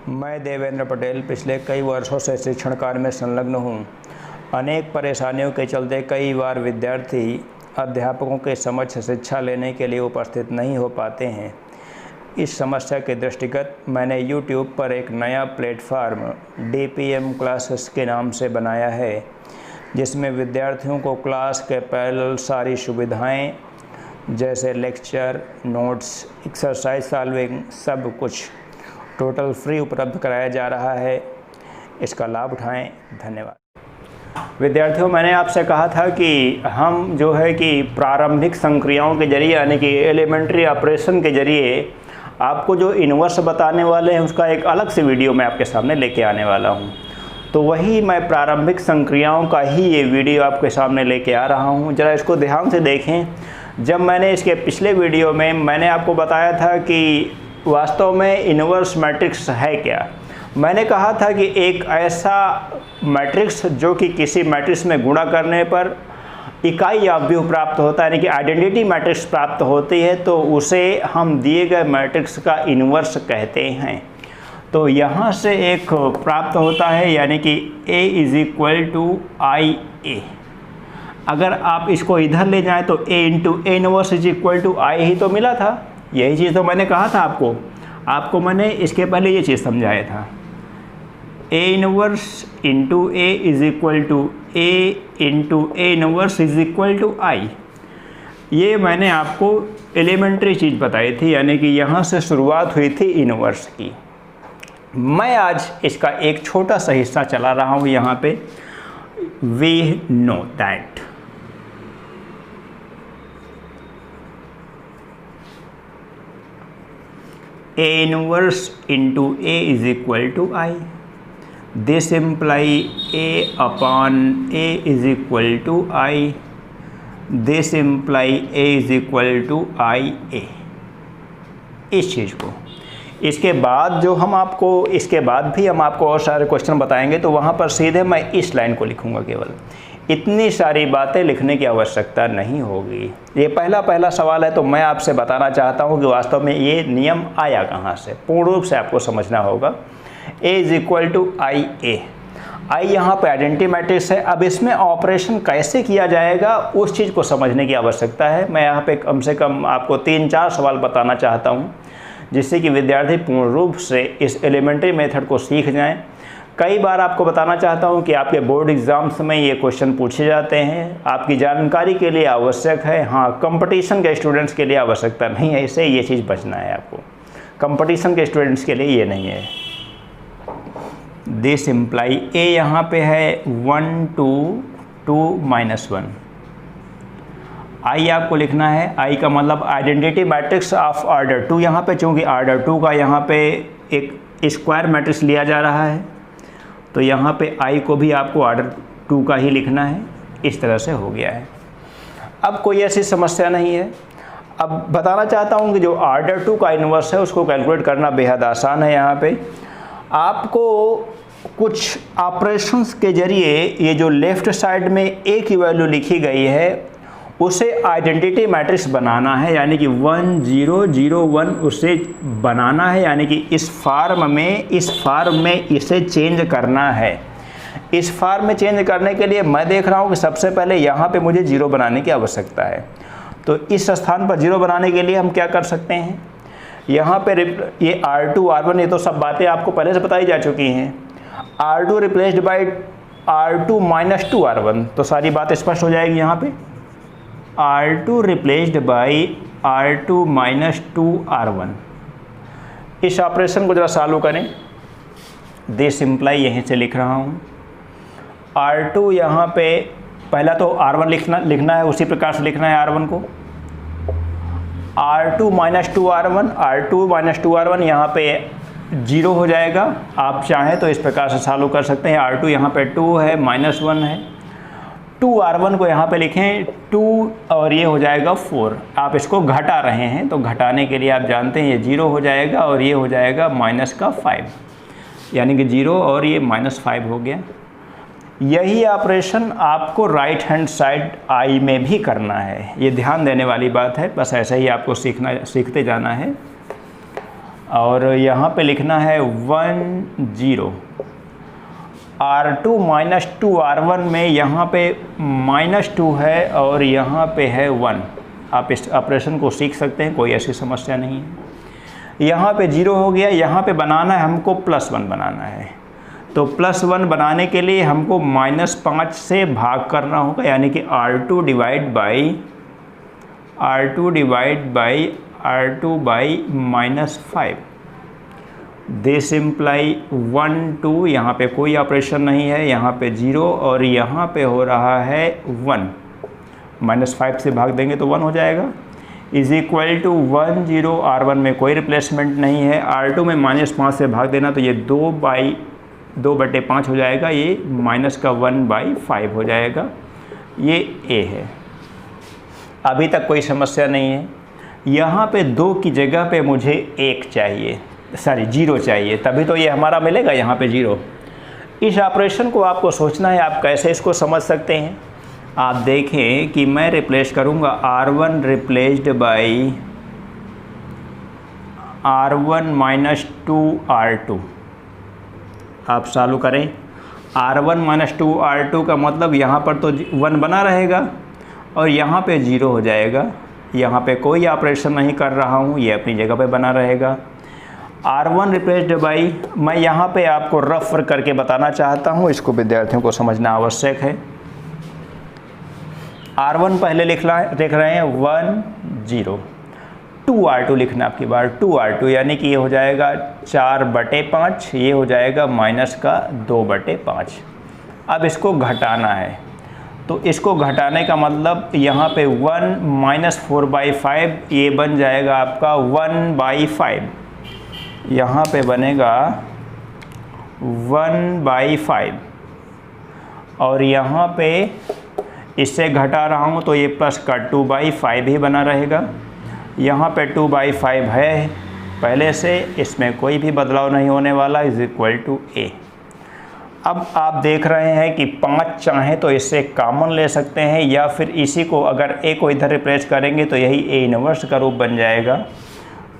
मैं देवेंद्र पटेल पिछले कई वर्षों से शिक्षण कार्य में संलग्न हूँ। अनेक परेशानियों के चलते कई बार विद्यार्थी अध्यापकों के समक्ष शिक्षा लेने के लिए उपस्थित नहीं हो पाते हैं। इस समस्या के दृष्टिगत मैंने YouTube पर एक नया प्लेटफार्म DPM क्लासेस के नाम से बनाया है, जिसमें विद्यार्थियों को क्लास के पैरेलल सारी सुविधाएं जैसे लेक्चर, नोट्स, एक्सरसाइज सॉल्विंग सब कुछ टोटल फ्री उपलब्ध कराया जा रहा है। इसका लाभ उठाएं। धन्यवाद। विद्यार्थियों, मैंने आपसे कहा था कि हम जो है कि प्रारंभिक संक्रियाओं के जरिए यानी कि एलिमेंट्री ऑपरेशन के जरिए आपको जो इन्वर्स बताने वाले हैं उसका एक अलग से वीडियो मैं आपके सामने लेके आने वाला हूं। तो वही मैं प्रारंभिक संक्रियाओं का ही ये वीडियो आपके सामने लेके आ रहा हूं। ज़रा इसको ध्यान से देखें। जब मैंने इसके पिछले वीडियो में मैंने आपको बताया था कि वास्तव में इन्वर्स मैट्रिक्स है क्या, मैंने कहा था कि एक ऐसा मैट्रिक्स जो कि किसी मैट्रिक्स में गुणा करने पर इकाई अवयव प्राप्त होता है, यानी कि आइडेंटिटी मैट्रिक्स प्राप्त होती है, तो उसे हम दिए गए मैट्रिक्स का इन्वर्स कहते हैं। तो यहाँ से एक प्राप्त होता है, यानी कि A = IA। अगर आप इसको इधर ले जाएं तो A × A इन्वर्स = I ही तो मिला था। यही चीज़ तो मैंने कहा था आपको मैंने इसके पहले ये चीज़ समझाया था। A inverse × A = A inverse = I। ये मैंने आपको एलिमेंट्री चीज़ बताई थी, यानी कि यहाँ से शुरुआत हुई थी इन्वर्स की। मैं आज इसका एक छोटा सा हिस्सा चला रहा हूँ यहाँ पे। We know that A inverse × A = I. This imply A upon A = I. This imply A = IA। इस चीज़ को इसके बाद इसके बाद भी हम आपको और सारे क्वेश्चन बताएंगे, तो वहाँ पर सीधे मैं इस लाइन को लिखूँगा। केवल इतनी सारी बातें लिखने की आवश्यकता नहीं होगी। ये पहला सवाल है, तो मैं आपसे बताना चाहता हूँ कि वास्तव में ये नियम आया कहाँ से। पूर्ण रूप से आपको समझना होगा। A = IA। I यहाँ पे आइडेंटिटी मैट्रिक्स है। अब इसमें ऑपरेशन कैसे किया जाएगा उस चीज़ को समझने की आवश्यकता है। मैं यहाँ पे कम से कम आपको 3-4 सवाल बताना चाहता हूँ, जिससे कि विद्यार्थी पूर्ण रूप से इस एलिमेंट्री मेथड को सीख जाएँ। कई बार आपको बताना चाहता हूं कि आपके बोर्ड एग्ज़ाम्स में ये क्वेश्चन पूछे जाते हैं। आपकी जानकारी के लिए आवश्यक है। हाँ, कंपटीशन के स्टूडेंट्स के लिए आवश्यकता नहीं है। इससे ये चीज़ बचना है आपको। कंपटीशन के स्टूडेंट्स के लिए ये नहीं है। दिस इम्प्लाई A यहाँ पे है 1 2 2 -1। I आपको लिखना है। I का मतलब आइडेंटिटी मैट्रिक्स ऑफ ऑर्डर 2। यहाँ पे चूँकि ऑर्डर 2 का यहाँ पे एक स्क्वायर मैट्रिक्स लिया जा रहा है, तो यहाँ पे I को भी आपको ऑर्डर 2 का ही लिखना है। इस तरह से हो गया है। अब कोई ऐसी समस्या नहीं है। अब बताना चाहता हूँ कि जो ऑर्डर 2 का इन्वर्स है उसको कैलकुलेट करना बेहद आसान है। यहाँ पे आपको कुछ ऑपरेशंस के जरिए ये जो लेफ़्ट साइड में A की वैल्यू लिखी गई है उसे आइडेंटिटी मैट्रिक्स बनाना है, यानी कि 1 0 0 1 उसे बनाना है, यानी कि इस फॉर्म में इसे चेंज करना है। इस फॉर्म में चेंज करने के लिए मैं देख रहा हूँ कि सबसे पहले यहाँ पे मुझे 0 बनाने की आवश्यकता है। तो इस स्थान पर 0 बनाने के लिए हम क्या कर सकते हैं, यहाँ पे ये R2 R1 ये तो सब बातें आपको पहले से बताई जा चुकी हैं। R2 replaced by R2 - 2 R1, तो सारी बात स्पष्ट हो जाएगी। यहाँ पे R2 replaced by R2 - 2 R1। इस ऑपरेशन को जरा सॉल्व करें। दिस इम्प्लाई यहीं से लिख रहा हूँ। R2 यहाँ पे पहला तो R1 लिखना है, उसी प्रकार से लिखना है R1 को। R2 - 2 R1, R2 - 2 R1 यहाँ पे 0 हो जाएगा। आप चाहें तो इस प्रकार से सॉल्व कर सकते हैं। R2 यहाँ पे 2 है, -1 है। 2 R1 को यहाँ पे लिखें 2 और ये हो जाएगा 4। आप इसको घटा रहे हैं, तो घटाने के लिए आप जानते हैं ये 0 हो जाएगा और ये हो जाएगा -5, यानी कि 0 और ये -5 हो गया। यही ऑपरेशन आपको राइट हैंड साइड I में भी करना है। ये ध्यान देने वाली बात है। बस ऐसे ही आपको सीखते जाना है। और यहाँ पे लिखना है 1 0। R2 माइनस 2R1 में यहाँ पे -2 है और यहाँ पे है 1। आप इस ऑपरेशन को सीख सकते हैं, कोई ऐसी समस्या नहीं है। यहाँ पे 0 हो गया, यहाँ पे बनाना है हमको +1 बनाना है। तो +1 बनाने के लिए हमको -5 से भाग करना होगा, यानी कि R2 divide by R2 by -5। This imply 1 2, यहाँ पे कोई ऑपरेशन नहीं है, यहाँ पे 0 और यहाँ पे हो रहा है 1। -5 से भाग देंगे तो 1 हो जाएगा, इज इक्वल टू 1 0। R1 में कोई रिप्लेसमेंट नहीं है। R2 में -5 से भाग देना तो ये 2/5 हो जाएगा, ये -1/5 हो जाएगा। ये A है। अभी तक कोई समस्या नहीं है। यहाँ पे 2 की जगह पे मुझे 1 चाहिए, 0 चाहिए, तभी तो ये हमारा मिलेगा यहाँ पे 0। इस ऑपरेशन को आपको सोचना है, आप कैसे इसको समझ सकते हैं। आप देखें कि मैं रिप्लेस करूँगा R1 replaced by R1 minus 2R2। आप चालू करें, R1 माइनस 2R2 का मतलब यहाँ पर तो 1 बना रहेगा और यहाँ पे 0 हो जाएगा। यहाँ पे कोई ऑपरेशन नहीं कर रहा हूँ, ये अपनी जगह पे बना रहेगा। R1 रिप्लेस्ड बाई, मैं यहाँ पे आपको रफ करके बताना चाहता हूँ, इसको विद्यार्थियों को समझना आवश्यक है। R1 पहले लिख रहे हैं 1 0। 2R2 लिखना आपकी बार 2R2, यानी कि ये हो जाएगा 4/5, ये हो जाएगा -2/5। अब इसको घटाना है, तो इसको घटाने का मतलब यहाँ पे 1 -4/5, ये बन जाएगा आपका 1/5। यहाँ पे बनेगा 1/5 और यहाँ पे इससे घटा रहा हूँ तो ये प्लस का 2/5 ही बना रहेगा। यहाँ पे 2/5 है पहले से, इसमें कोई भी बदलाव नहीं होने वाला, इज इक्वल टू A। अब आप देख रहे हैं कि 5 चाहें तो इससे कॉमन ले सकते हैं, या फिर इसी को अगर A को इधर रिप्लेस करेंगे तो यही A इनवर्स का रूप बन जाएगा।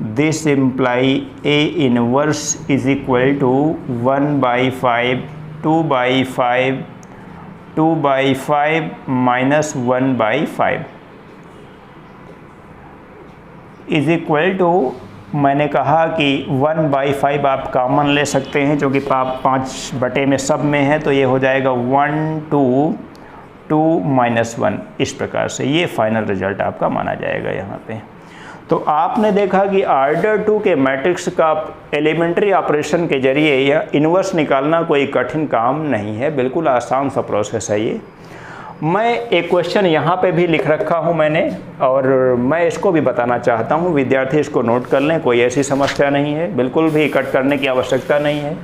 This imply A inverse is equal to 1/5 2/5 2/5 minus 1/5 is equal to, मैंने कहा कि 1/5 आप कॉमन ले सकते हैं, जो कि 5 बटे में सब में है, तो ये हो जाएगा 1 2 2 -1। इस प्रकार से ये फाइनल रिजल्ट आपका माना जाएगा यहाँ पे। तो आपने देखा कि ऑर्डर 2 के मैट्रिक्स का एलिमेंट्री ऑपरेशन के जरिए यह इन्वर्स निकालना कोई कठिन काम नहीं है, बिल्कुल आसान सा प्रोसेस है ये। मैं एक क्वेश्चन यहाँ पे भी लिख रखा हूँ मैंने, और मैं इसको भी बताना चाहता हूँ, विद्यार्थी इसको नोट कर लें, कोई ऐसी समस्या नहीं है, बिल्कुल भी कट करने की आवश्यकता नहीं है।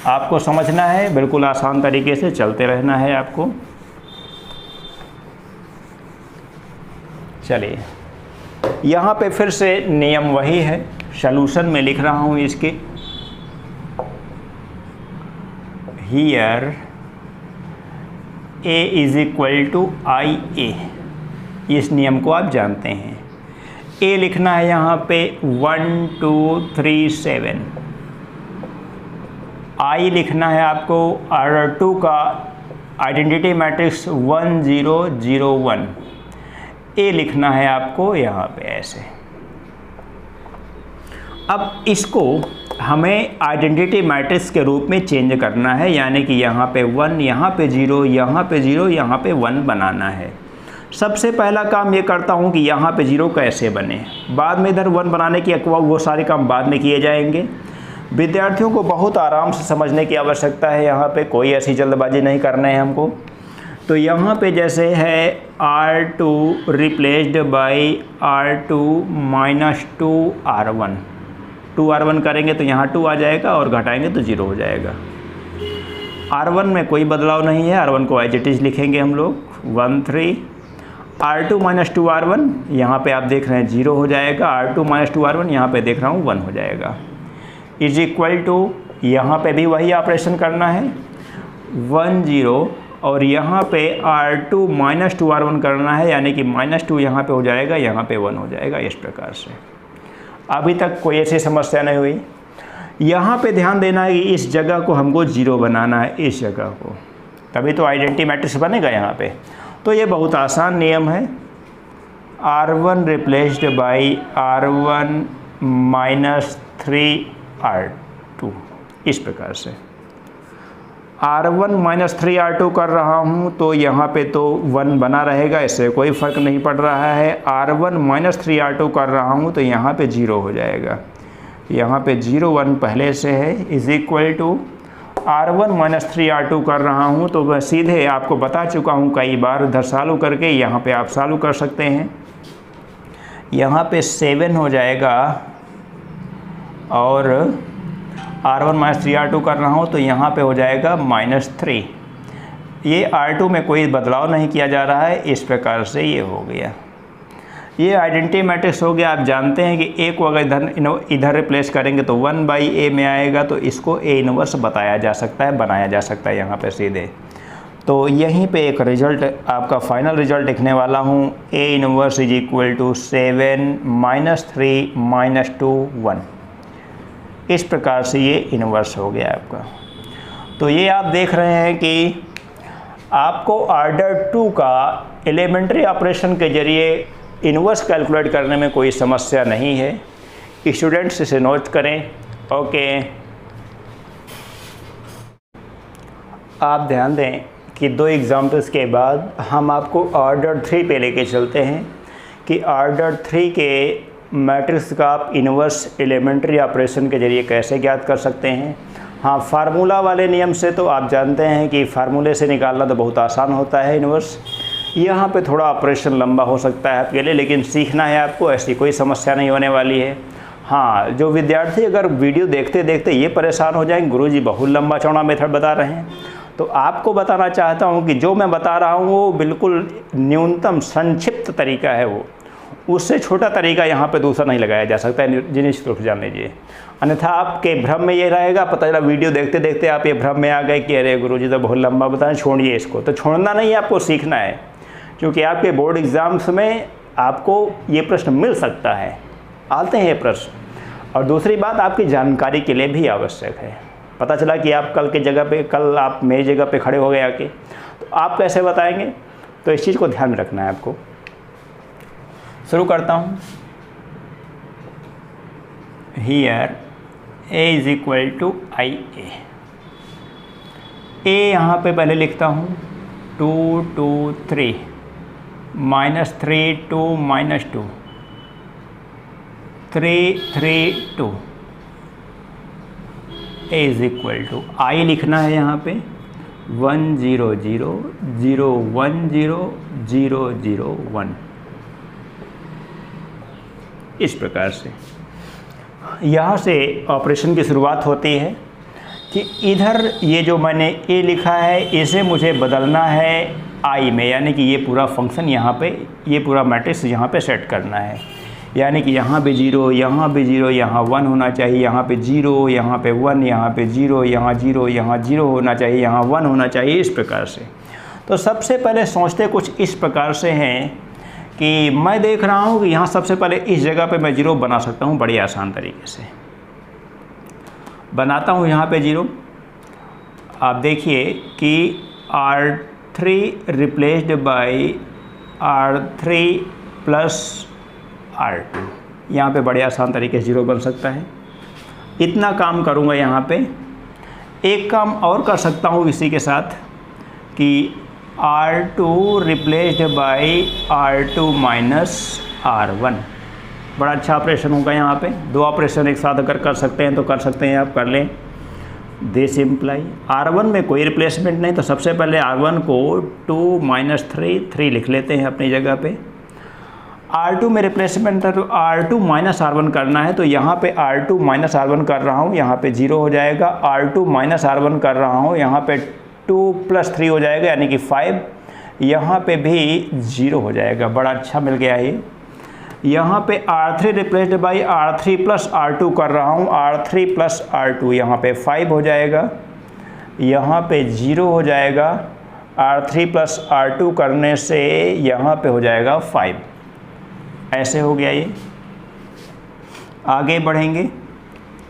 आपको समझना है, बिल्कुल आसान तरीके से चलते रहना है आपको। चलिए, यहाँ पे फिर से नियम वही है, सॉल्यूशन में लिख रहा हूँ इसके। Here A is equal to IA, इस नियम को आप जानते हैं। A लिखना है यहाँ पे 1 2 3 7। I लिखना है आपको R2 का आइडेंटिटी मैट्रिक्स 1 0 0 1। A लिखना है आपको यहाँ पे ऐसे। अब इसको हमें आइडेंटिटी मैट्रिक्स के रूप में चेंज करना है, यानी कि यहाँ पे 1, यहाँ पे 0, यहाँ पे 0, यहाँ पे 1 बनाना है। सबसे पहला काम ये करता हूँ कि यहाँ पे 0 कैसे बने, बाद में इधर 1 बनाने की वो सारे काम बाद में किए जाएंगे। विद्यार्थियों को बहुत आराम से समझने की आवश्यकता है, यहाँ पे कोई ऐसी जल्दबाजी नहीं करना है हमको। तो यहाँ पे जैसे है R2 replaced by R2 minus 2R1, 2R1 करेंगे तो यहाँ 2 आ जाएगा और घटाएंगे तो 0 हो जाएगा। R1 में कोई बदलाव नहीं है, R1 को एज इट इज लिखेंगे हम लोग 1 3। R2 माइनस 2R1 यहाँ पे आप देख रहे हैं 0 हो जाएगा, R2 माइनस 2R1 यहाँ पे देख रहा हूँ 1 हो जाएगा। इज इक्वल टू, यहाँ पे भी वही ऑपरेशन करना है 1 0, और यहाँ पे R2 माइनस 2R1 करना है, यानी कि -2 यहाँ पे हो जाएगा, यहाँ पे 1 हो जाएगा, इस प्रकार से। अभी तक कोई ऐसी समस्या नहीं हुई। यहाँ पे ध्यान देना है कि इस जगह को हमको 0 बनाना है, इस जगह को, तभी तो आइडेंटिटी मैट्रिक्स बनेगा यहाँ पे। तो ये बहुत आसान नियम है, R1 replaced by R1 minus 3R2, इस प्रकार से। R1 माइनस 3R2 कर रहा हूँ तो यहाँ पे तो 1 बना रहेगा, इससे कोई फ़र्क नहीं पड़ रहा है। R1 माइनस 3R2 कर रहा हूँ तो यहाँ पे 0 हो जाएगा, यहाँ पे 0 1 पहले से है, is equal to R1 minus 3R2 कर रहा हूँ तो मैं सीधे आपको बता चुका हूँ कई बार, उधर सॉल्व करके यहाँ पे आप सॉल्व कर सकते हैं। यहाँ पे 7 हो जाएगा और R1 माइनस 3R2 कर रहा हूँ तो यहाँ पे हो जाएगा -3। ये R2 में कोई बदलाव नहीं किया जा रहा है, इस प्रकार से ये हो गया। ये आइडेंटिटी मैट्रिक्स हो गया। आप जानते हैं कि A को अगर इधर रिप्लेस करेंगे तो 1/A में आएगा, तो इसको A इनवर्स बताया जा सकता है, बनाया जा सकता है यहाँ पे सीधे। तो यहीं पे एक रिजल्ट, आपका फाइनल रिजल्ट लिखने वाला हूँ, A inverse is equal to 7 -3 -2 1। इस प्रकार से ये इन्वर्स हो गया आपका। तो ये आप देख रहे हैं कि आपको ऑर्डर 2 का एलिमेंट्री ऑपरेशन के जरिए इन्वर्स कैलकुलेट करने में कोई समस्या नहीं है। स्टूडेंट्स इसे नोट करें। ओके, आप ध्यान दें कि 2 एग्जाम्पल्स के बाद हम आपको ऑर्डर 3 पे लेके चलते हैं कि ऑर्डर 3 के मैट्रिक्स का आप इन्वर्स एलिमेंट्री ऑपरेशन के जरिए कैसे ज्ञात कर सकते हैं। हाँ, फार्मूला वाले नियम से तो आप जानते हैं कि फार्मूले से निकालना तो बहुत आसान होता है इन्वर्स। यहाँ पे थोड़ा ऑपरेशन लंबा हो सकता है आपके लिए, लेकिन सीखना है आपको, ऐसी कोई समस्या नहीं होने वाली है। हाँ, जो विद्यार्थी अगर वीडियो देखते देखते ये परेशान हो जाएंगे, गुरुजी बहुत लंबा चौड़ा मेथड बता रहे हैं, तो आपको बताना चाहता हूँ कि जो मैं बता रहा हूँ वो बिल्कुल न्यूनतम संक्षिप्त तरीका है, वो उससे छोटा तरीका यहाँ पे दूसरा नहीं लगाया जा सकता है, जिनिश्चित रूप से जान लीजिए। अन्यथा आपके भ्रम में ये रहेगा, पता चला वीडियो देखते देखते आप ये भ्रम में आ गए कि अरे गुरुजी तो बहुत लंबा बताएं, छोड़िए इसको। तो छोड़ना नहीं है, आपको सीखना है, क्योंकि आपके बोर्ड एग्ज़ाम्स में आपको ये प्रश्न मिल सकता है, आते हैं ये प्रश्न। और दूसरी बात आपकी जानकारी के लिए भी आवश्यक है। पता चला कि आप कल आप मेरी जगह पे खड़े हो गए आके, तो आप कैसे बताएंगे, तो इस चीज़ को ध्यान में रखना है आपको। शुरू करता हूँ। Here A is equal to IA। A यहाँ पे पहले लिखता हूँ 2 2 3 -3 2 -2 3 3 2। A is equal to I लिखना है यहाँ पे 1 0 0 0 1 0 0 0 1। इस प्रकार से यहाँ से ऑपरेशन की शुरुआत होती है कि इधर ये जो मैंने A लिखा है इसे मुझे बदलना है I में, यानी कि ये पूरा फंक्शन यहाँ पे, ये पूरा मैट्रिक्स यहाँ पे सेट करना है। यानी कि यहाँ पे 0, यहाँ पे 0, यहाँ 1 होना चाहिए, यहाँ पे 0, यहाँ पे 1, यहाँ पे 0, यहाँ 0, यहाँ 0 होना चाहिए, यहाँ 1 होना चाहिए, इस प्रकार से। तो सबसे पहले सोचते कुछ इस प्रकार से हैं कि मैं देख रहा हूँ कि यहाँ सबसे पहले इस जगह पे मैं 0 बना सकता हूँ बड़ी आसान तरीके से। बनाता हूँ यहाँ पे 0। आप देखिए कि R3 replaced by R3 plus R2, यहाँ पे बड़े आसान तरीके से 0 बन सकता है। इतना काम करूँगा यहाँ पे। एक काम और कर सकता हूँ इसी के साथ कि R2 replaced by R2 minus R1, बड़ा अच्छा ऑपरेशन होगा यहाँ पे। 2 ऑपरेशन एक साथ अगर कर सकते हैं तो कर सकते हैं, आप कर लें। दिस इम्प्लाई R1 में कोई रिप्लेसमेंट नहीं, तो सबसे पहले R1 को 2 - 3 लिख लेते हैं अपनी जगह पे। R2 में रिप्लेसमेंट है तो R2 माइनस R1 करना है, तो यहाँ पे R2 माइनस R1 कर रहा हूँ, यहाँ पे 0 हो जाएगा। R2 माइनस R1 कर रहा हूँ, यहाँ पे 2 + 3 हो जाएगा, यानी कि 5। यहाँ पे भी 0 हो जाएगा, बड़ा अच्छा मिल गया ये। यहाँ पे R3 replaced by R3 plus R2 कर रहा हूँ, R3 प्लस R2, यहाँ पे 5 हो जाएगा, यहाँ पे 0 हो जाएगा। R3 प्लस R2 करने से यहाँ पे हो जाएगा 5। ऐसे हो गया ये। आगे बढ़ेंगे,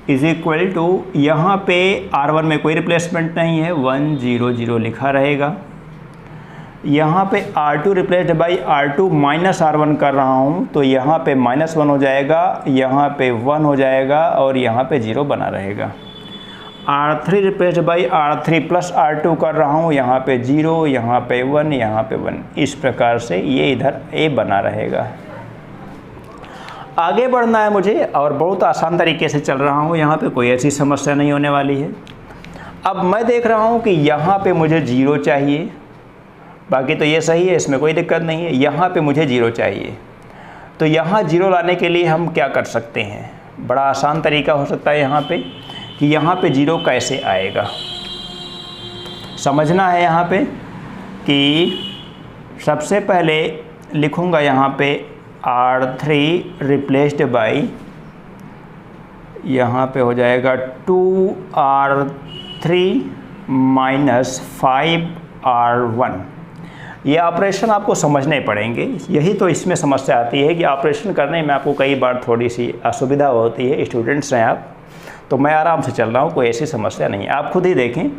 इज इक्वल टू यहाँ पे R1 में कोई रिप्लेसमेंट नहीं है, 1 0 0 लिखा रहेगा। यहाँ पे R2 replaced by R2 minus R1 कर रहा हूँ, तो यहाँ पे -1 हो जाएगा, यहाँ पे 1 हो जाएगा और यहाँ पे 0 बना रहेगा। R3 replaced by R3 plus R2 कर रहा हूँ, यहाँ पे 0, यहाँ पे 1, यहाँ पे 1। इस प्रकार से ये इधर A बना रहेगा। आगे बढ़ना है मुझे और बहुत आसान तरीके से चल रहा हूँ, यहाँ पे कोई ऐसी समस्या नहीं होने वाली है। अब मैं देख रहा हूँ कि यहाँ पे मुझे 0 चाहिए, बाकी तो ये सही है, इसमें कोई दिक्कत नहीं है। यहाँ पे मुझे 0 चाहिए, तो यहाँ 0 लाने के लिए हम क्या कर सकते हैं? बड़ा आसान तरीका हो सकता है यहाँ पे कि यहाँ पे 0 कैसे आएगा। समझना है यहाँ पे कि सबसे पहले लिखूँगा यहाँ पे R3 रिप्लेस्ड बाई, यहाँ पे हो जाएगा 2R3 माइनस 5R1। ये ऑपरेशन आपको समझने पड़ेंगे, यही तो इसमें समस्या आती है कि ऑपरेशन करने में आपको कई बार थोड़ी सी असुविधा होती है। स्टूडेंट्स हैं आप, तो मैं आराम से चल रहा हूँ, कोई ऐसी समस्या नहीं है। आप खुद ही देखें,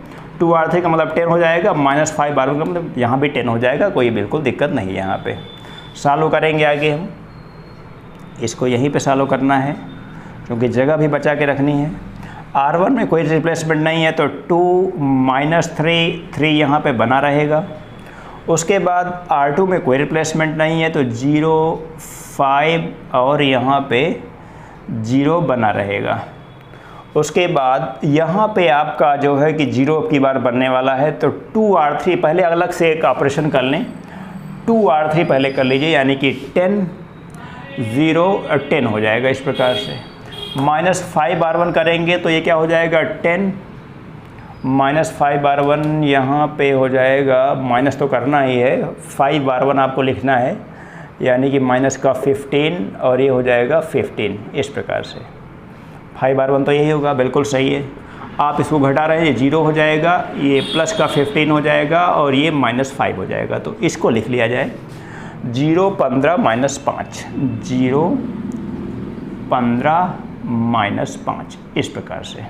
2R3 का मतलब 10 हो जाएगा, माइनस 5R1 का मतलब यहाँ भी 10 हो जाएगा, कोई बिल्कुल दिक्कत नहीं है। यहाँ पे सॉल्व करेंगे आगे हम, इसको यहीं पे सॉल्व करना है क्योंकि जगह भी बचा के रखनी है। R1 में कोई रिप्लेसमेंट नहीं है, तो 2 माइनस 3 यहाँ पे बना रहेगा। उसके बाद R2 में कोई रिप्लेसमेंट नहीं है, तो 0 5 और यहाँ पे 0 बना रहेगा। उसके बाद यहाँ पे आपका जो है कि 0 की बार बनने वाला है, तो 2R3 पहले अलग से एक ऑपरेशन कर लें, 2R3 पहले कर लीजिए, यानी कि 10 0 और 10 हो जाएगा। इस प्रकार से माइनस 5R1 करेंगे तो ये क्या हो जाएगा 10 माइनस 5R1, यहाँ पे हो जाएगा, माइनस तो करना ही है, 5R1 आपको लिखना है, यानी कि माइनस का 15 और ये हो जाएगा 15। इस प्रकार से 5R1 तो यही होगा, बिल्कुल सही है। आप इसको घटा रहे हैं, ये 0 हो जाएगा, ये प्लस का 15 हो जाएगा और ये -5 हो जाएगा। तो इसको लिख लिया जाए 0 15 माइनस 5, 0 15 माइनस 5, इस प्रकार से।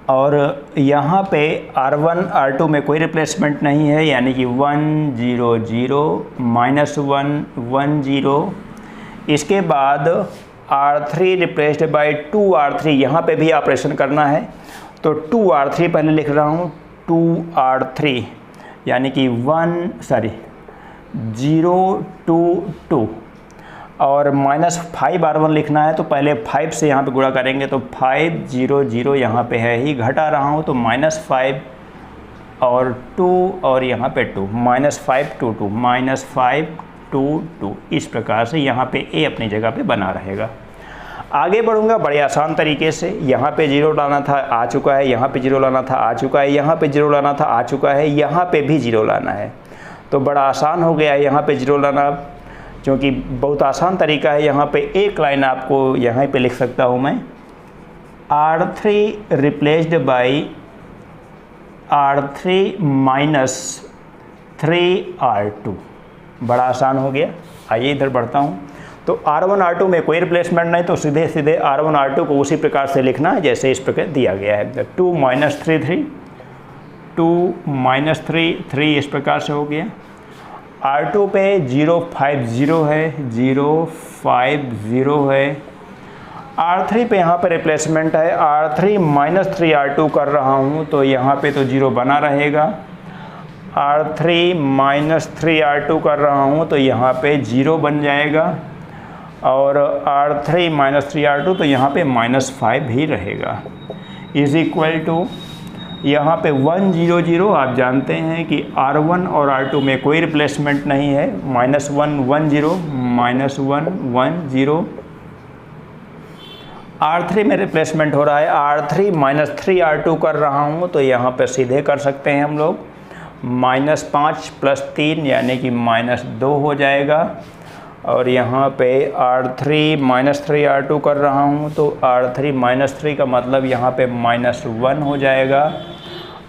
और यहाँ पे R1 R2 में कोई रिप्लेसमेंट नहीं है, यानी कि 1 0 0 माइनस 1 1 0। इसके बाद R3 रिप्लेस्ड बाई 2R3, यहाँ पे भी ऑपरेशन करना है, तो 2R3 पहले लिख रहा हूँ, 2R3 यानी कि 0 2 2 और माइनस 5R1 लिखना है, तो पहले 5 से यहाँ पे गुणा करेंगे, तो 5 0 0 यहाँ पे है ही, घटा रहा हूँ तो -5 और 2 और यहाँ पे 2, -5 2 2 -5 2 2। इस प्रकार से यहाँ पे A अपनी जगह पे बना रहेगा। आगे बढ़ूँगा बड़े आसान तरीके से। यहाँ पे 0 लाना था, आ चुका है, यहाँ पे 0 लाना था, आ चुका है, यहाँ पे 0 लाना था, आ चुका है, यहाँ पे भी 0 लाना है, तो बड़ा आसान हो गया है यहाँ पे 0 लाना, क्योंकि बहुत आसान तरीका है। यहाँ पे एक लाइन आपको यहाँ पे लिख सकता हूँ मैं, R3 replaced by R3 minus 3R2। बड़ा आसान हो गया। आइए इधर बढ़ता हूँ, तो R1 R2 में कोई रिप्लेसमेंट नहीं, तो सीधे सीधे R1 R2 को उसी प्रकार से लिखना है जैसे इस प्रकार दिया गया है। 2 माइनस 3 3, 2 माइनस 3 3, इस प्रकार से हो गया। R2 पे 0 5 0 है, 0 5 0 है। R3 पे यहाँ पे रिप्लेसमेंट है, R3 माइनस 3R2 कर रहा हूँ, तो यहाँ पे तो 0 बना रहेगा। R3 माइनस 3R2 कर रहा हूँ, तो यहाँ पे 0 बन जाएगा, और R3 माइनस 3R2 तो यहाँ पे -5 ही रहेगा। इज इक्वल टू यहाँ पे 1 0 0, आप जानते हैं कि R1 और R2 में कोई रिप्लेसमेंट नहीं है, -1 1 0 -1 1 0। R3 में रिप्लेसमेंट हो रहा है, R3 माइनस 3R2 कर रहा हूँ, तो यहाँ पे सीधे कर सकते हैं हम लोग, -5 + 3 यानी कि -2 हो जाएगा। और यहाँ पे R3 माइनस 3R2 कर रहा हूँ, तो R3 माइनस 3 का मतलब यहाँ पे -1 हो जाएगा,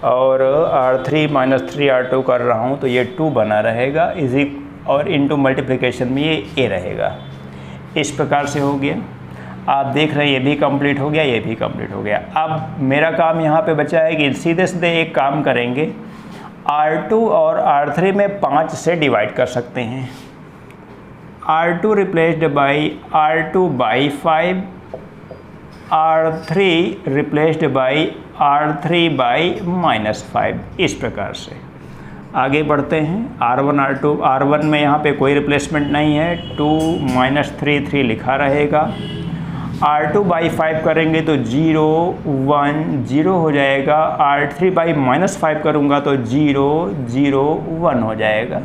और R3 माइनस 3R2 कर रहा हूँ, तो ये 2 बना रहेगा, और इनटू मल्टीप्लिकेशन में ये A रहेगा। इस प्रकार से हो गया। आप देख रहे हैं ये भी कंप्लीट हो गया, ये भी कंप्लीट हो गया। अब मेरा काम यहाँ पे बचा है कि सीधे सीधे एक काम करेंगे, R2 और R3 में 5 से डिवाइड कर सकते हैं। R2 replaced by R2 by 5, R3 replaced by R3 by -5, इस प्रकार से आगे बढ़ते हैं। R1 R2 R1 में यहाँ पे कोई रिप्लेसमेंट नहीं है, 2 -3 3 लिखा रहेगा। R2 बाई 5 करेंगे तो 0 1 0 हो जाएगा। R3 बाई -5 करूँगा तो 0 0 1 हो जाएगा।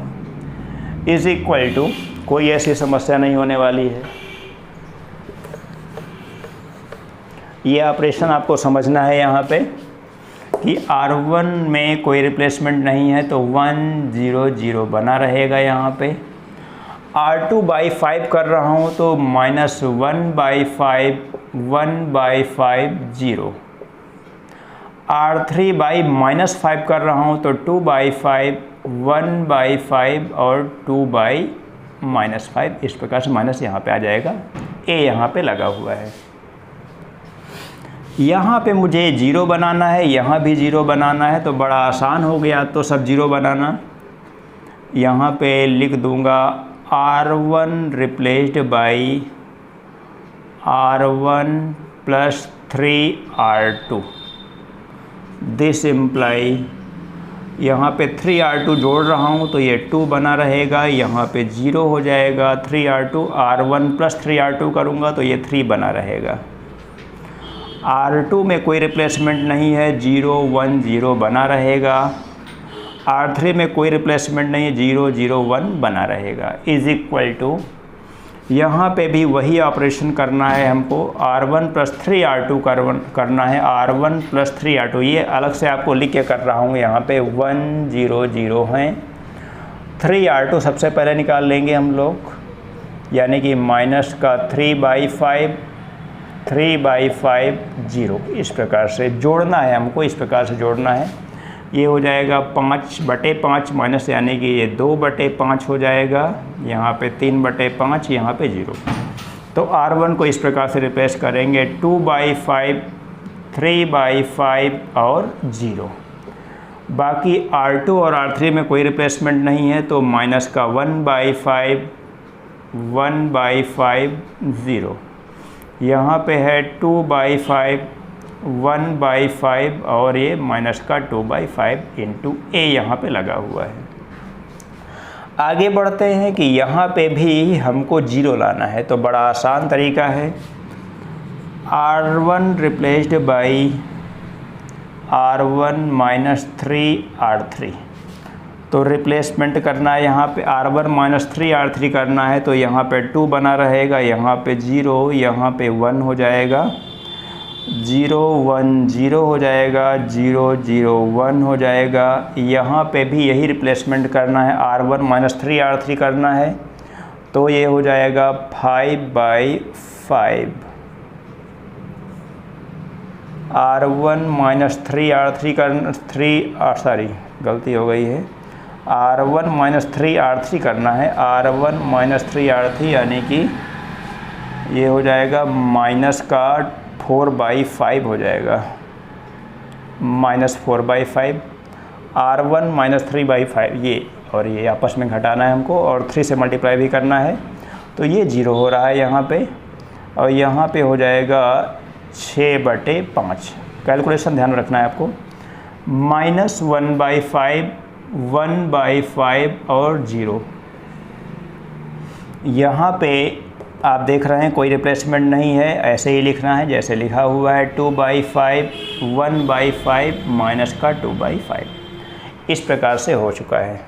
इज इक्वल टू, कोई ऐसी समस्या नहीं होने वाली है। ये ऑपरेशन आपको समझना है यहाँ पे कि R1 में कोई रिप्लेसमेंट नहीं है तो 1 0 0 बना रहेगा यहाँ पे। R2 बाई 5 कर रहा हूँ तो -1 बाई 5 1 बाई 5 0। R3 बाई -5 कर रहा हूँ तो 2 बाई 5 1 बाई 5 और 2 बाई -5, इस प्रकार से माइनस यहाँ पे आ जाएगा। ए यहाँ पे लगा हुआ है। यहाँ पे मुझे 0 बनाना है, यहाँ भी 0 बनाना है, तो बड़ा आसान हो गया तो सब 0 बनाना। यहाँ पे लिख दूँगा R1 replaced by R1 plus 3R2। This imply, यहाँ पे 3R2 जोड़ रहा हूँ तो ये 2 बना रहेगा, यहाँ पे 0 हो जाएगा। 3R2 R1 प्लस 3R2 करूँगा तो ये 3 बना रहेगा। R2 में कोई रिप्लेसमेंट नहीं है, 0 1 0 बना रहेगा। R3 में कोई रिप्लेसमेंट नहीं है, 0 0 1 बना रहेगा। इज इक्वल टू, यहाँ पे भी वही ऑपरेशन करना है हमको, R1 प्लस 3R2 करना है। R1 प्लस 3R2 ये अलग से आपको लिख के कर रहा हूँ, यहाँ पे 1 0 0 हैं। 3R2 सबसे पहले निकाल लेंगे हम लोग, यानी कि माइनस का 3 बाई 5 3 बाई 5 0, इस प्रकार से जोड़ना है हमको, इस प्रकार से जोड़ना है। ये हो जाएगा 5/5 माइनस, यानी कि ये 2/5 हो जाएगा। यहाँ पे 3/5, यहाँ पे 0। तो R1 को इस प्रकार से रिप्लेस करेंगे, 2 बाई 5 3 बाई 5 और 0। बाकी R2 और R3 में कोई रिप्लेसमेंट नहीं है तो माइनस का 1 बाई 5 1 बाई 5 0। यहाँ पे है 2 बाई 5 1 बाई 5 और ये माइनस का 2 बाई 5 इंटू ए यहाँ पे लगा हुआ है। आगे बढ़ते हैं कि यहाँ पे भी हमको 0 लाना है, तो बड़ा आसान तरीका है। R1 replaced by R1 minus 3R3, तो रिप्लेसमेंट करना है यहाँ पे। R1 माइनस 3R3 करना है तो यहाँ पे 2 बना रहेगा, यहाँ पे 0, यहाँ पे 1 हो जाएगा। 0 1 0 हो जाएगा, 0 0 1 हो जाएगा। यहाँ पे भी यही रिप्लेसमेंट करना है, R1 माइनस 3R3 करना है तो ये हो जाएगा 5 बाई 5। R1 माइनस 3R3 करना, गलती हो गई है, R1 माइनस 3R3 करना है। R1 माइनस 3R3 यानी कि ये हो जाएगा माइनस का 4 बाई 5 हो जाएगा, -4 बाई 5। R1 माइनस 3 बाई 5, ये और ये आपस में घटाना है हमको और 3 से मल्टीप्लाई भी करना है, तो ये 0 हो रहा है यहाँ पे, और यहाँ पे हो जाएगा 6/5। कैलकुलेशन ध्यान रखना है आपको, -1 बाई 5 1 बाई 5 और 0। यहाँ पे आप देख रहे हैं कोई रिप्लेसमेंट नहीं है, ऐसे ही लिखना है जैसे लिखा हुआ है। 2 बाई 5 1 बाई 5 माइनस का 2 बाई 5, इस प्रकार से हो चुका है।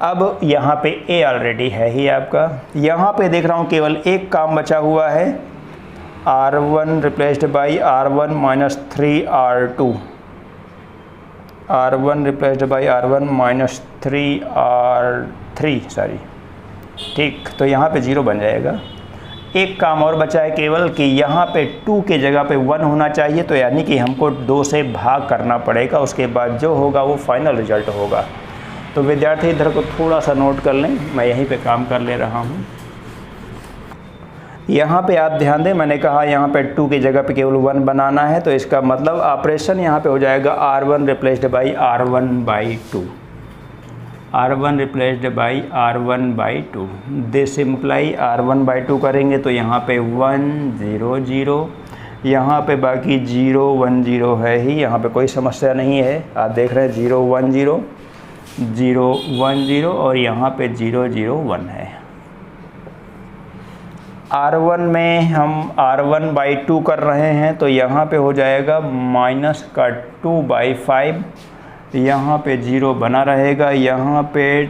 अब यहाँ पे ए ऑलरेडी है ही आपका। यहाँ पे देख रहा हूँ केवल एक काम बचा हुआ है, R1 replaced by R1 minus 3R2। R1 replaced by R1 minus 3R3, ठीक, तो यहाँ पे 0 बन जाएगा। एक काम और बचा है केवल कि यहाँ पे 2 के जगह पे 1 होना चाहिए, तो यानी कि हमको 2 से भाग करना पड़ेगा, उसके बाद जो होगा वो फाइनल रिजल्ट होगा। तो विद्यार्थी इधर को थोड़ा सा नोट कर लें, मैं यहीं पे काम कर ले रहा हूँ। यहाँ पे आप ध्यान दें, मैंने कहा यहाँ पे 2 की जगह पे केवल 1 बनाना है, तो इसका मतलब ऑपरेशन यहाँ पे हो जाएगा R1 replaced by R1/2, R1 replaced by R1/2। This simply R1/2 करेंगे तो यहाँ पे 1 0 0, यहाँ पे बाकी 0 1 0 है ही, यहाँ पे कोई समस्या नहीं है। आप देख रहे हैं 0 1 0 0 1 0 और यहाँ पे 0 0 1 है। R1 में हम R1/2 कर रहे हैं तो यहाँ पे हो जाएगा -2/5, यहाँ पे 0 बना रहेगा, यहाँ पे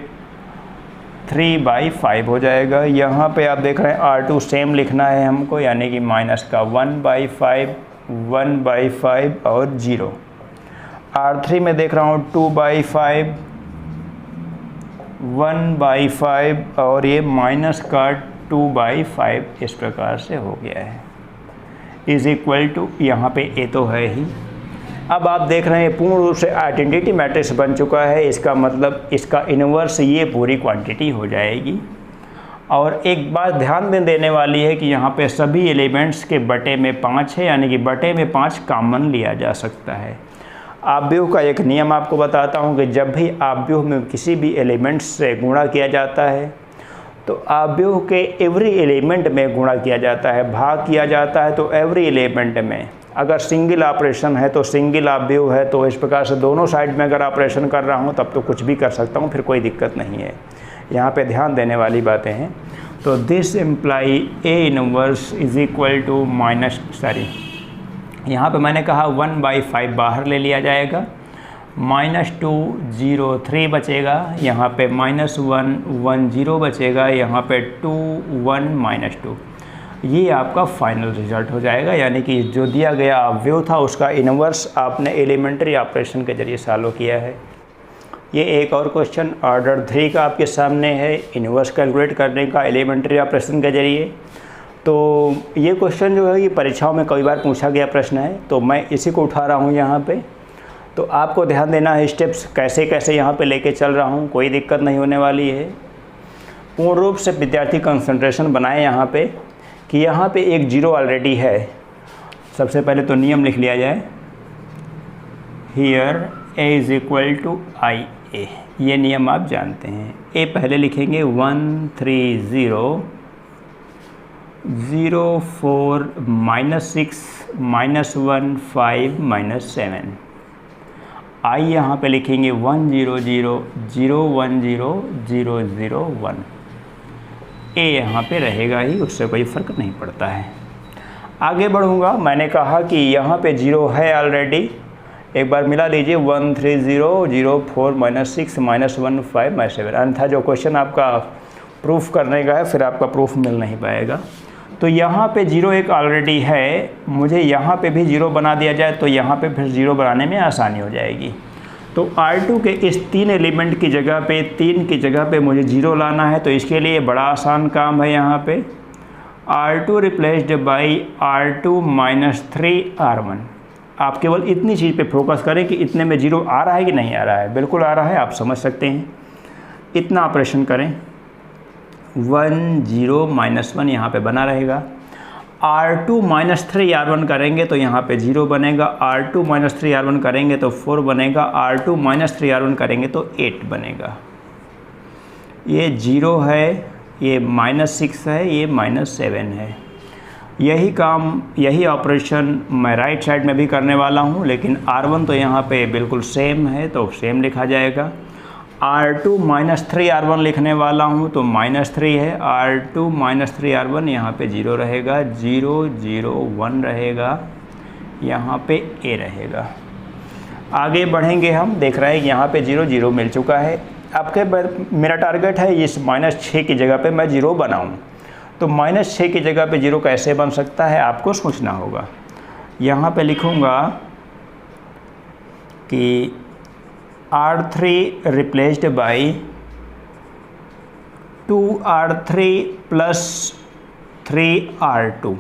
3/5 हो जाएगा। यहाँ पे आप देख रहे हैं R2 सेम लिखना है हमको, यानी कि -1/5 1/5 और 0। R3 में देख रहा हूँ 2/5 1/5 और ये -2/5 इस प्रकार से हो गया है, इज़ इक्वल टू, यहाँ पे ए तो है ही। अब आप देख रहे हैं पूर्ण रूप से आइडेंटिटी मैट्रिक्स बन चुका है, इसका मतलब इसका इन्वर्स ये पूरी क्वांटिटी हो जाएगी। और एक बात ध्यान देने वाली है कि यहाँ पे सभी एलिमेंट्स के बटे में 5 है, यानी कि बटे में 5 कॉमन लिया जा सकता है। आव्यूह का एक नियम आपको बताता हूँ कि जब भी आव्यूह में किसी भी एलिमेंट्स से गुणा किया जाता है तो आव्यूह के एवरी एलिमेंट में गुणा किया जाता है, भाग किया जाता है तो एवरी एलिमेंट में। अगर सिंगल ऑपरेशन है तो सिंगल आव्यूह है, तो इस प्रकार से दोनों साइड में अगर ऑपरेशन कर रहा हूँ तब तो कुछ भी कर सकता हूँ, फिर कोई दिक्कत नहीं है। यहाँ पे ध्यान देने वाली बातें हैं। तो this imply A inverse is equal to यहाँ पे मैंने कहा 1/5 बाहर ले लिया जाएगा, -2 0 3 बचेगा, यहाँ पे -1 1 0 बचेगा, यहाँ पे 2 1 -2। ये आपका फाइनल रिजल्ट हो जाएगा, यानी कि जो दिया गया अवयव था उसका इन्वर्स आपने एलिमेंट्री ऑपरेशन के जरिए सॉल्व किया है। ये एक और क्वेश्चन ऑर्डर 3 का आपके सामने है, इन्वर्स कैलकुलेट करने का एलिमेंट्री ऑपरेशन के जरिए। तो ये क्वेश्चन जो है ये परीक्षाओं में कई बार पूछा गया प्रश्न है, तो मैं इसी को उठा रहा हूँ यहाँ पे। तो आपको ध्यान देना है स्टेप्स कैसे कैसे यहाँ पे लेके चल रहा हूँ, कोई दिक्कत नहीं होने वाली है। पूर्ण रूप से विद्यार्थी कंसंट्रेशन बनाए यहाँ पे कि यहाँ पे एक 0 ऑलरेडी है। सबसे पहले तो नियम लिख लिया जाए, here A is equal to I A, ये नियम आप जानते हैं। ए पहले लिखेंगे 1 3 0 0 4 -6 -1 5 -7। आई यहाँ पे लिखेंगे 1 0 0 0 1 0 0 0 1। ए यहाँ पे रहेगा ही, उससे कोई फ़र्क नहीं पड़ता है। आगे बढ़ूँगा, मैंने कहा कि यहाँ पे 0 है ऑलरेडी, एक बार मिला लीजिए 1 3 0 0 4 -6 -1 5 -7। अन्यथा जो क्वेश्चन आपका प्रूफ करने का है फिर आपका प्रूफ मिल नहीं पाएगा। तो यहाँ पे 0 एक ऑलरेडी है, मुझे यहाँ पे भी 0 बना दिया जाए तो यहाँ पे फिर 0 बनाने में आसानी हो जाएगी। तो R2 के इस 3 एलिमेंट की जगह पे 3 की जगह पे मुझे 0 लाना है, तो इसके लिए बड़ा आसान काम है। यहाँ पे R2 replaced by R2 -3 R1। आप केवल इतनी चीज़ पे फोकस करें कि इतने में 0 आ रहा है कि नहीं आ रहा है। बिल्कुल आ रहा है, आप समझ सकते हैं। इतना ऑपरेशन करें, 1 0 -1 यहाँ पे बना रहेगा। R2 -3 R1 करेंगे तो यहाँ पे 0 बनेगा, R2 -3 R1 करेंगे तो 4 बनेगा, R2 -3 R1 करेंगे तो 8 बनेगा। ये 0 है, ये -6 है, ये -7 है। यही काम, यही ऑपरेशन मैं राइट साइड में भी करने वाला हूँ, लेकिन R1 तो यहाँ पे बिल्कुल सेम है तो सेम लिखा जाएगा। R2 -3 R1 लिखने वाला हूँ तो -3 है, R2 -3 R1 यहाँ पे 0 रहेगा, 0 0 1 रहेगा, यहाँ पे A रहेगा। आगे बढ़ेंगे हम, देख रहे हैं कि यहाँ पे 0 0 मिल चुका है। आपके मेरा टारगेट है इस -6 की जगह पे मैं 0 बनाऊँ, तो -6 की जगह पे 0 कैसे बन सकता है आपको सोचना होगा। यहाँ पे लिखूँगा कि R3 replaced by 2R3 plus 3R2।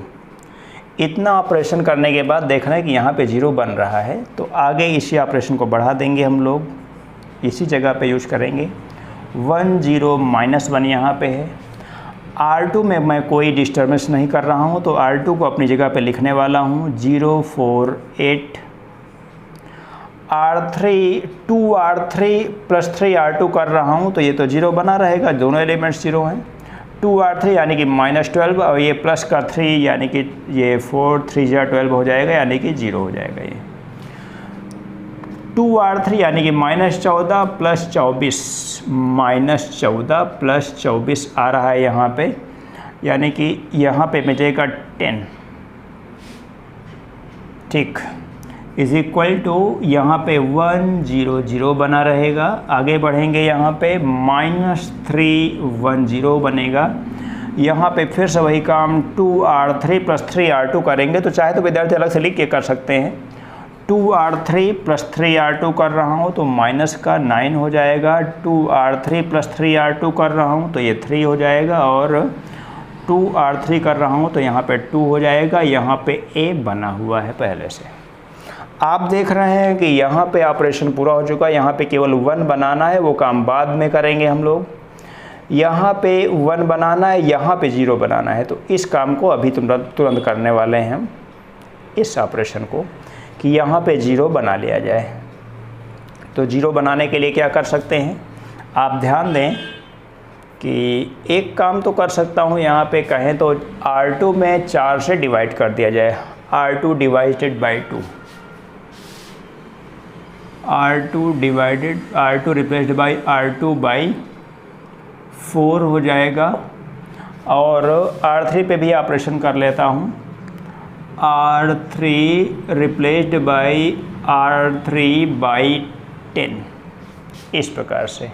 इतना ऑपरेशन करने के बाद देख रहे हैं कि यहाँ पे 0 बन रहा है, तो आगे इसी ऑपरेशन को बढ़ा देंगे हम लोग, इसी जगह पे यूज करेंगे। 1 0 -1 यहाँ पे है। R2 में मैं कोई डिस्टर्बेंस नहीं कर रहा हूँ, तो R2 को अपनी जगह पे लिखने वाला हूँ 048 R3 2R3 प्लस 3R2 कर रहा हूँ, तो ये तो 0 बना रहेगा, दोनों एलिमेंट्स 0 हैं। 2R3 यानी कि -12 और ये प्लस का 3 यानी कि ये 4 3 12 हो जाएगा, यानी कि 0 हो जाएगा। ये 2R3 यानी कि -14 प्लस 24 -14 प्लस 24 आ रहा है यहाँ पे, यानी कि यहाँ पे मिलेगा 10, ठीक, इज इक्वल टू यहाँ पे 100 बना रहेगा। आगे बढ़ेंगे, यहाँ पे -310 बनेगा। यहाँ पे फिर से वही काम 2R3 प्लस 3R2 करेंगे, तो चाहे तो विद्यार्थी अलग से लिख के कर सकते हैं। 2R3 प्लस 3R2 कर रहा हूँ तो माइनस का 9 हो जाएगा। 2R3 प्लस 3R2 कर रहा हूँ तो ये 3 हो जाएगा, और 2R3 कर रहा हूँ तो यहाँ पे 2 हो जाएगा। यहाँ पे A बना हुआ है पहले से। आप देख रहे हैं कि यहाँ पे ऑपरेशन पूरा हो चुका है। यहाँ पे केवल 1 बनाना है, वो काम बाद में करेंगे हम लोग। यहाँ पे 1 बनाना है, यहाँ पे 0 बनाना है, तो इस काम को अभी तुरंत करने वाले हैं हम, इस ऑपरेशन को, कि यहाँ पे 0 बना लिया जाए। तो 0 बनाने के लिए क्या कर सकते हैं, आप ध्यान दें कि एक काम तो कर सकता हूँ, यहाँ पे कहें तो R2 में 4 से डिवाइड कर दिया जाए, R2 divided by 2, R2 replaced by R2 by 4 हो जाएगा। और R3 पे भी ऑपरेशन कर लेता हूँ, R3 replaced by R3 by 10, इस प्रकार से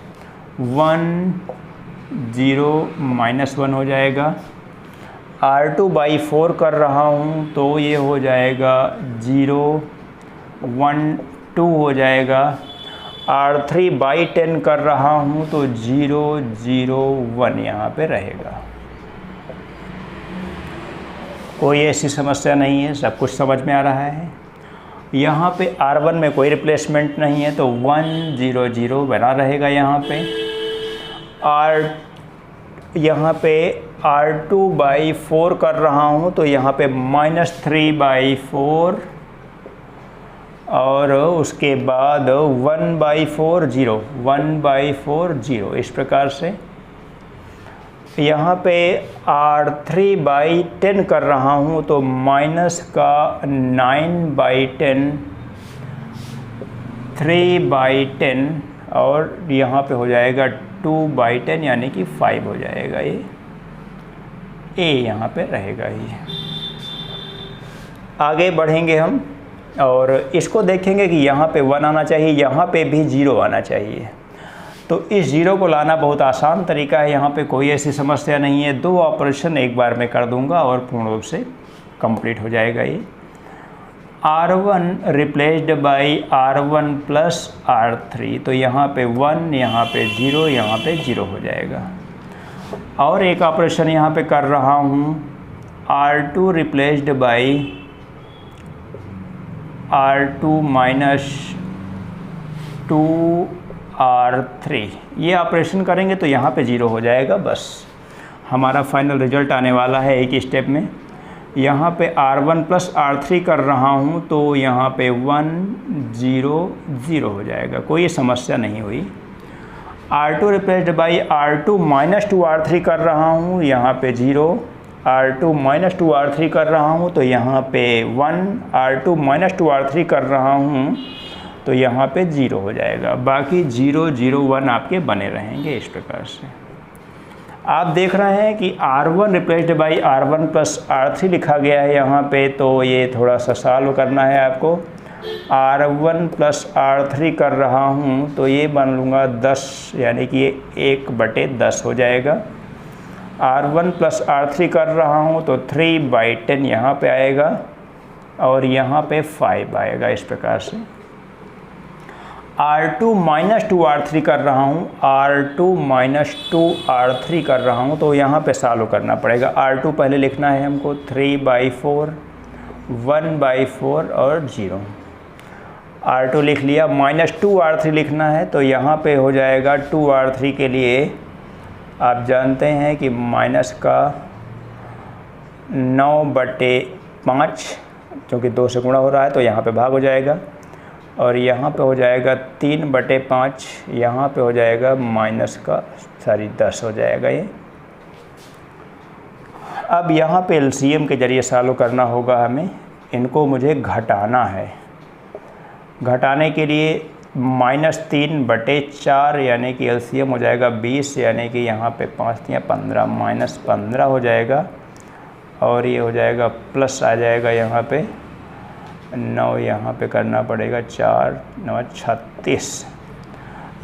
1 0 -1 हो जाएगा। R2 बाई 4 कर रहा हूँ तो ये हो जाएगा 0 1 2 हो जाएगा। R3 बाई 10 कर रहा हूँ तो 0 0 1 यहाँ पे रहेगा। कोई ऐसी समस्या नहीं है, सब कुछ समझ में आ रहा है। यहाँ पे R1 में कोई रिप्लेसमेंट नहीं है तो 1 0 0 बना रहेगा यहाँ पे। यहाँ पे R2 बाई 4 कर रहा हूँ तो यहाँ पे -3 बाई 4, और उसके बाद 1 बाई 4 0 1 बाई 4 0, इस प्रकार से। यहाँ पे R3 बाई 10 कर रहा हूँ तो माइनस का 9 बाई 10 3 बाई 10, और यहाँ पे हो जाएगा 2 बाई 10 यानी कि 5 हो जाएगा। ये A यहाँ पे रहेगा। ये आगे बढ़ेंगे हम और इसको देखेंगे कि यहाँ पे 1 आना चाहिए, यहाँ पे भी 0 आना चाहिए। तो इस 0 को लाना बहुत आसान तरीका है, यहाँ पे कोई ऐसी समस्या नहीं है। 2 ऑपरेशन एक बार में कर दूंगा और पूर्ण रूप से कंप्लीट हो जाएगा। ये R1 replaced by R1 plus R3, तो यहाँ पे 1, यहाँ पे 0, यहाँ पे 0 हो जाएगा। और एक ऑपरेशन यहाँ पे कर रहा हूँ, R2 replaced by R2 minus 2R3, ये ऑपरेशन करेंगे तो यहाँ पे 0 हो जाएगा। बस हमारा फाइनल रिजल्ट आने वाला है एक स्टेप में। यहाँ पे R1 प्लस R3 कर रहा हूँ तो यहाँ पे 1 0 0 हो जाएगा, कोई समस्या नहीं हुई। R2 replaced by R2 minus 2R3 कर रहा हूँ, यहाँ पे 0, R2 माइनस 2R3 कर रहा हूँ तो यहाँ पे 1, R2 माइनस 2R3 कर रहा हूँ तो यहाँ पे 0 हो जाएगा। बाकी 0 0 1 आपके बने रहेंगे इस प्रकार से। आप देख रहे हैं कि R1 replaced by R1 plus R3 लिखा गया है यहाँ पे, तो ये थोड़ा सा सॉल्व करना है आपको। R1 प्लस R3 कर रहा हूँ तो ये बन लूँगा 10, यानी कि ये 1/10 हो जाएगा। R1 प्लस R3 कर रहा हूँ तो 3/10 यहाँ पे आएगा और यहाँ पे 5 आएगा इस प्रकार से। R2 माइनस 2R3 कर रहा हूँ, R2 माइनस 2R3 कर रहा हूँ तो यहाँ पे सॉल्व करना पड़ेगा। R2 पहले लिखना है हमको 3/4, 1/4 और 0। R2 लिख लिया। माइनस 2R3 लिखना है तो यहाँ पे हो जाएगा 2R3 के लिए आप जानते हैं कि माइनस का 9/5, क्योंकि 2 से गुणा हो रहा है तो यहाँ पे भाग हो जाएगा, और यहाँ पे हो जाएगा 3/5, यहाँ पे हो जाएगा -10 हो जाएगा ये। अब यहाँ पे एलसीएम के ज़रिए सॉल्व करना होगा हमें, इनको मुझे घटाना है। घटाने के लिए -3/4 यानी कि एलसीएम हो जाएगा 20, यानी कि यहाँ पे 5 या 15 -15 हो जाएगा, और ये हो जाएगा प्लस आ जाएगा यहाँ पे 9, यहाँ पे करना पड़ेगा 4 9 36,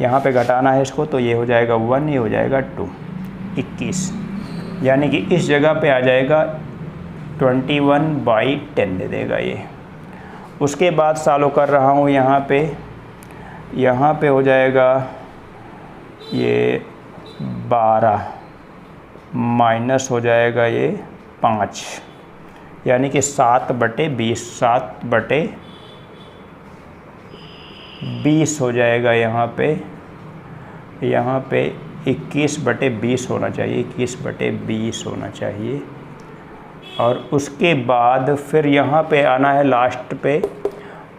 यहाँ पे घटाना है इसको, तो ये हो जाएगा 1, ये हो जाएगा 2 21, यानी कि इस जगह पे आ जाएगा 21/10 दे देगा ये। उसके बाद सॉल्व कर रहा हूँ यहाँ पे हो जाएगा ये 12 माइनस हो जाएगा ये 5, यानी कि 7/20 7/20 हो जाएगा यहाँ पे 21/20 होना चाहिए, 21/20 होना चाहिए। और उसके बाद फिर यहाँ पे आना है लास्ट पे,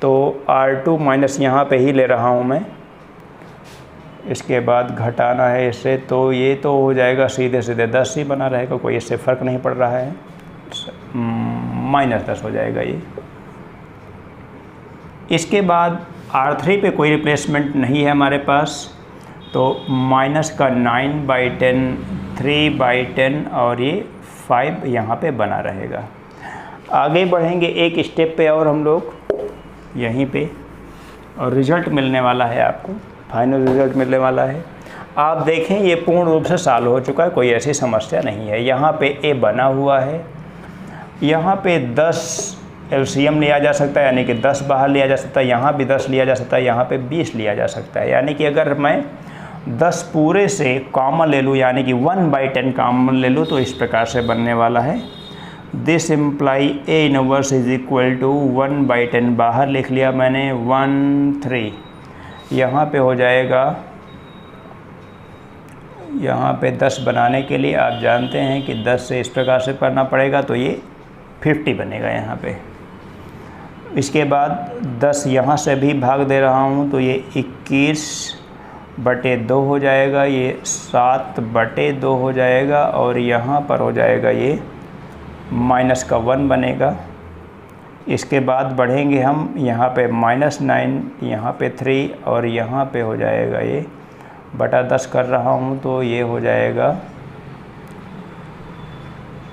तो R2 माइनस यहाँ पे ही ले रहा हूँ मैं। इसके बाद घटाना है इससे, तो ये तो हो जाएगा सीधे 10 ही बना रहेगा, कोई इससे फ़र्क नहीं पड़ रहा है, -10 हो जाएगा ये। इसके बाद R3 पे कोई रिप्लेसमेंट नहीं है हमारे पास, तो माइनस का 9/10 3/10 और ये 5 यहाँ पे बना रहेगा। आगे बढ़ेंगे एक स्टेप पे और हम लोग यहीं पे, और रिज़ल्ट मिलने वाला है आपको, फाइनल रिज़ल्ट मिलने वाला है। आप देखें ये पूर्ण रूप से सॉल्व हो चुका है, कोई ऐसी समस्या नहीं है। यहाँ पे ए बना हुआ है, यहाँ पे 10 एलसीएम लिया जा सकता है, यानी कि 10 बाहर लिया जा सकता है, यहाँ भी 10 लिया जा सकता है, यहाँ पे 20 लिया जा सकता है। यानी कि अगर मैं 10 पूरे से कॉमन ले लूँ, यानी कि 1/10 कॉमन ले लूँ, तो इस प्रकार से बनने वाला है। This imply A inverse is equal to 1/10, बाहर लिख लिया मैंने 1 3, यहाँ पे हो जाएगा, यहाँ पे 10 बनाने के लिए आप जानते हैं कि 10 से इस प्रकार से करना पड़ेगा, तो ये 50 बनेगा यहाँ पे। इसके बाद 10 यहाँ से भी भाग दे रहा हूँ, तो ये 21/2 हो जाएगा, ये 7/2 हो जाएगा, और यहाँ पर हो जाएगा ये माइनस का 1 बनेगा। इसके बाद बढ़ेंगे हम, यहाँ पे -9, यहाँ पे 3, और यहाँ पे हो जाएगा ये बटा 10 कर रहा हूँ, तो ये हो जाएगा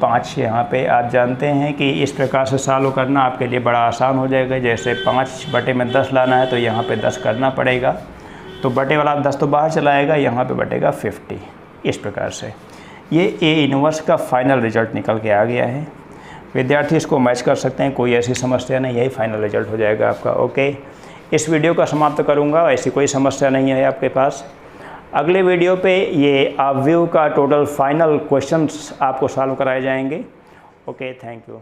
5। यहाँ पे आप जानते हैं कि इस प्रकार से सॉल्व करना आपके लिए बड़ा आसान हो जाएगा। जैसे 5/10 लाना है, तो यहाँ पे 10 करना पड़ेगा, तो बटे वाला 10 तो बाहर चला आएगा, यहाँ पे बटेगा 50। इस प्रकार से ये ए इनवर्स का फाइनल रिजल्ट निकल के आ गया है। विद्यार्थी इसको मैच कर सकते हैं, कोई ऐसी समस्या नहीं, यही फाइनल रिजल्ट हो जाएगा आपका। ओके, इस वीडियो का समाप्त करूँगा, ऐसी कोई समस्या नहीं है आपके पास। अगले वीडियो पे ये ऑब्व्यू का टोटल फाइनल क्वेश्चंस आपको सॉल्व कराए जाएंगे। Okay, thank you.